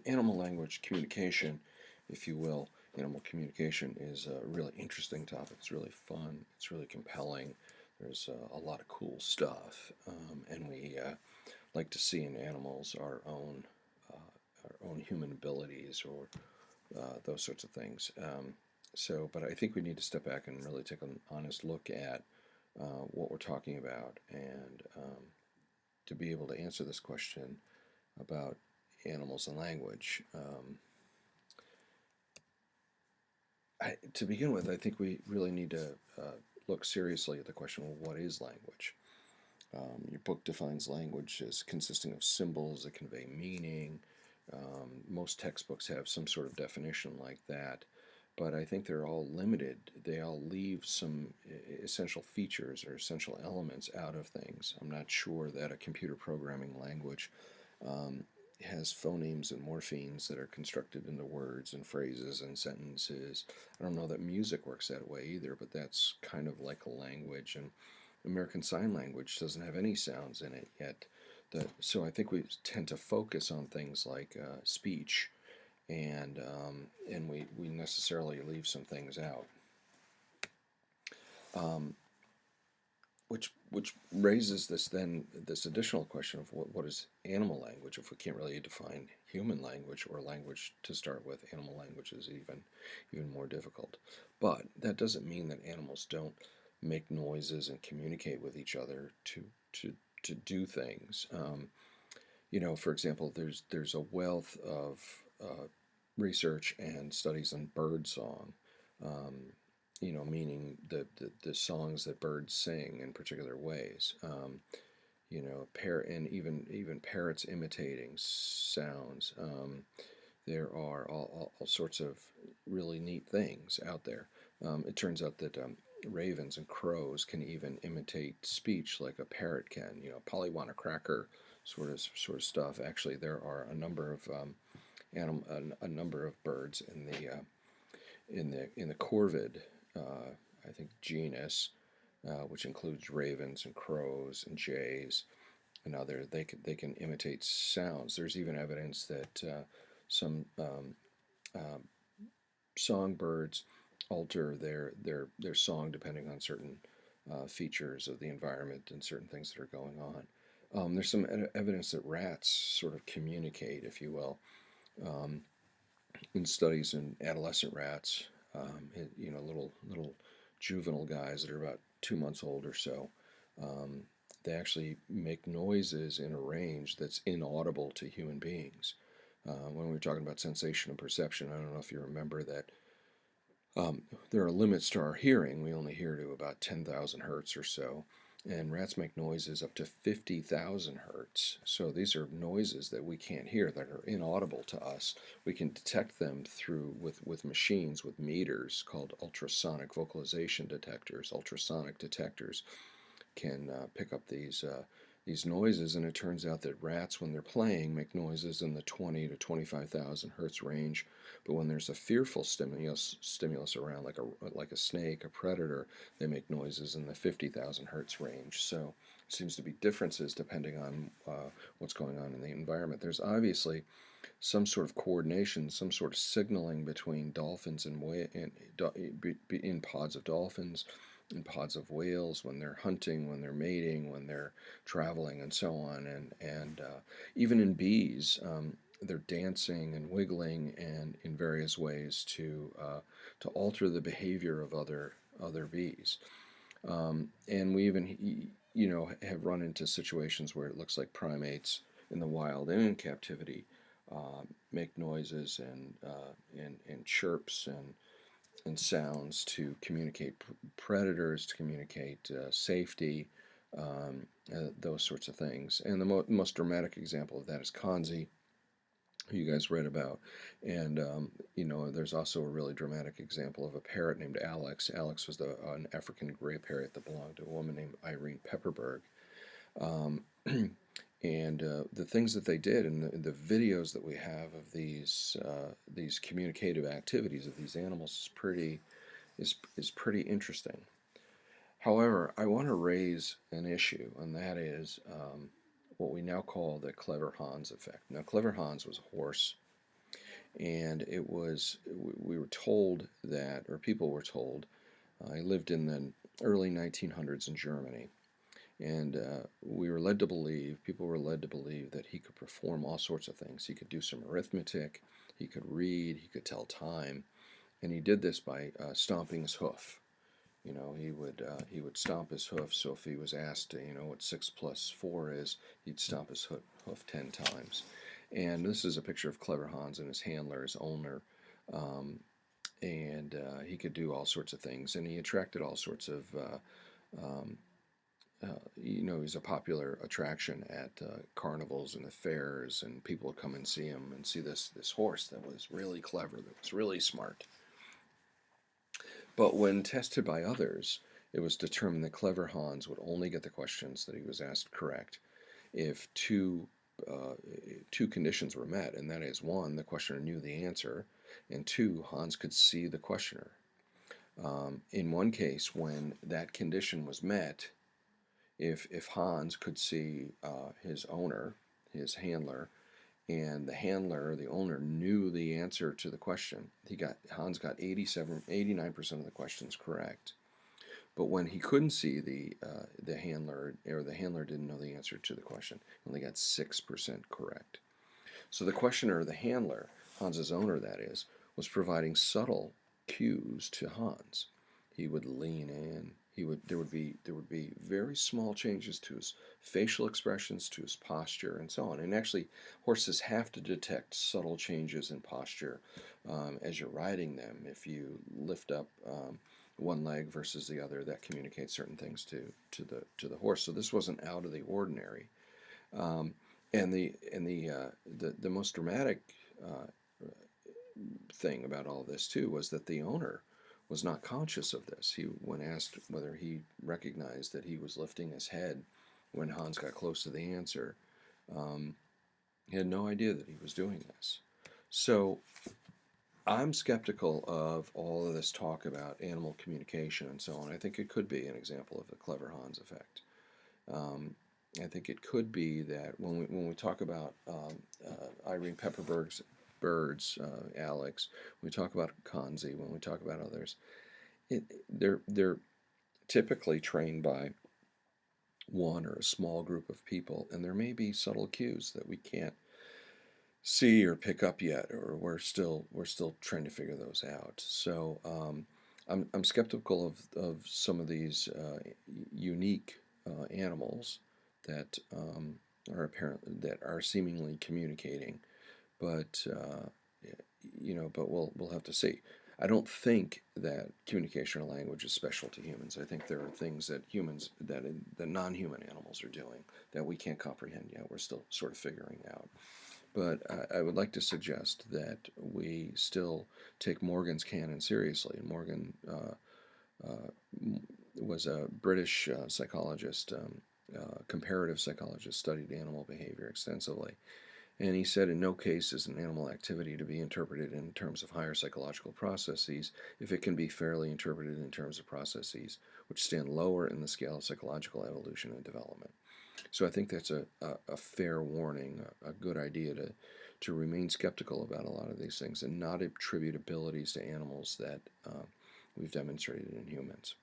Animal language communication, if you will, animal communication is a really interesting topic. It's really fun. It's really compelling. There's a lot of cool stuff, and we like to see in animals our own human abilities or those sorts of things. But I think we need to step back and really take an honest look at what we're talking about, and to be able to answer this question about animals and language. To begin with, I think we really need to look seriously at the question of what is language. Your book defines language as consisting of symbols that convey meaning. Most textbooks have some sort of definition like that, but I think they're all limited. They all leave some essential features or essential elements out of things. I'm not sure that a computer programming language um, has phonemes and morphemes that are constructed into words and phrases and sentences. I don't know that music works that way either, but that's kind of like a language. And American Sign Language doesn't have any sounds in it yet. So I think we tend to focus on things like speech, and we necessarily leave some things out. Um, which raises this additional question of what is animal language if we can't really define human language or language to start with. Animal language is even more difficult, but that doesn't mean that animals don't make noises and communicate with each other to to do things. For example, there's a wealth of research and studies on bird song. Um, Meaning the songs that birds sing in particular ways. And even parrots imitating sounds. There are all sorts of really neat things out there. It turns out that ravens and crows can even imitate speech like a parrot can. Pollywanna cracker sort of stuff. Actually, there are a number of a number of birds in the corvid, I think, genus, which includes ravens and crows and jays and other. They can imitate sounds. There's even evidence that some songbirds alter their song depending on certain features of the environment and certain things that are going on. There's some evidence that rats sort of communicate, if you will, um, in studies in adolescent rats. Little juvenile guys that are about 2 months old or so. Um, they actually make noises in a range that's inaudible to human beings. When we were talking about sensation and perception, I don't know if you remember that there are limits to our hearing. We only hear to about 10,000 hertz or so, and rats make noises up to 50,000 hertz. So these are noises that we can't hear, that are inaudible to us. We can detect them with machines, with meters called ultrasonic vocalization detectors. Ultrasonic detectors can pick up these noises, and it turns out that rats, when they're playing, make noises in the 20 to 25,000 hertz range. But when there's a fearful stimulus around, like a snake, a predator, they make noises in the 50,000 hertz range. So it seems to be differences depending on what's going on in the environment. There's obviously some sort of coordination, some sort of signaling between dolphins and in pods of dolphins, in pods of whales, when they're hunting, when they're mating, when they're traveling, and so on. And even in bees, they're dancing and wiggling and in various ways to alter the behavior of other bees. And we even have run into situations where it looks like primates in the wild and in captivity make noises and chirps and sounds to communicate predators, to communicate safety, those sorts of things. And the most dramatic example of that is Kanzi, who you guys read about. And, there's also a really dramatic example of a parrot named Alex. Alex was an African gray parrot that belonged to a woman named Irene Pepperberg. Um, and the things that they did, and the videos that we have of these communicative activities of these animals is pretty interesting. However, I want to raise an issue, and that is what we now call the Clever Hans effect. Now, Clever Hans was a horse And we were told that, or people were told, I lived in the early 1900s in Germany, and we were led to believe, people were led to believe that he could perform all sorts of things. He could do some arithmetic, he could read, he could tell time, and he did this by stomping his hoof. He would stomp his hoof. So if he was asked, what 6 plus 4 is, he'd stomp his hoof 10 times. And this is a picture of Clever Hans and his handler, his owner, um, and he could do all sorts of things, and he attracted all sorts of. Um, he's a popular attraction at carnivals and the fairs, and people would come and see him and see this horse that was really clever, that was really smart. But when tested by others, it was determined that Clever Hans would only get the questions that he was asked correct if uh, two conditions were met, and that is, one, the questioner knew the answer, and two, Hans could see the questioner. In one case, when that condition was met, if Hans could see his owner, his handler, and the handler, the owner, knew the answer to the question, Hans got 89% of the questions correct. But when he couldn't see the handler, or the handler didn't know the answer to the question, he only got 6% correct. So the questioner, the handler, Hans's owner that is, was providing subtle cues to Hans. He would lean in. There would be very small changes to his facial expressions, to his posture, and so on. And actually, horses have to detect subtle changes in posture as you're riding them. If you lift up one leg versus the other, that communicates certain things to the horse. So this wasn't out of the ordinary. Um, and the most dramatic uh, thing about all this too was that the owner was not conscious of this. When asked whether he recognized that he was lifting his head when Hans got close to the answer, um, he had no idea that he was doing this. So I'm skeptical of all of this talk about animal communication and so on. I think it could be an example of the clever Hans effect. Um, I think it could be that when we talk about Irene Pepperberg's birds, Alex, when we talk about Kanzi, when we talk about others, they're typically trained by one or a small group of people, and there may be subtle cues that we can't see or pick up yet, or we're still trying to figure those out. So I'm skeptical of some of these unique animals that that are seemingly communicating, but but we'll have to see. I don't think that communication or language is special to humans. I think there are things that the non-human animals are doing that we can't comprehend yet. We're still sort of figuring out. But I would like to suggest that we still take Morgan's canon seriously. Morgan uh, was a British psychologist, comparative psychologist, studied animal behavior extensively. And he said, in no case is an animal activity to be interpreted in terms of higher psychological processes if it can be fairly interpreted in terms of processes which stand lower in the scale of psychological evolution and development. So I think that's a fair warning, a good idea to remain skeptical about a lot of these things and not attribute abilities to animals that we've demonstrated in humans.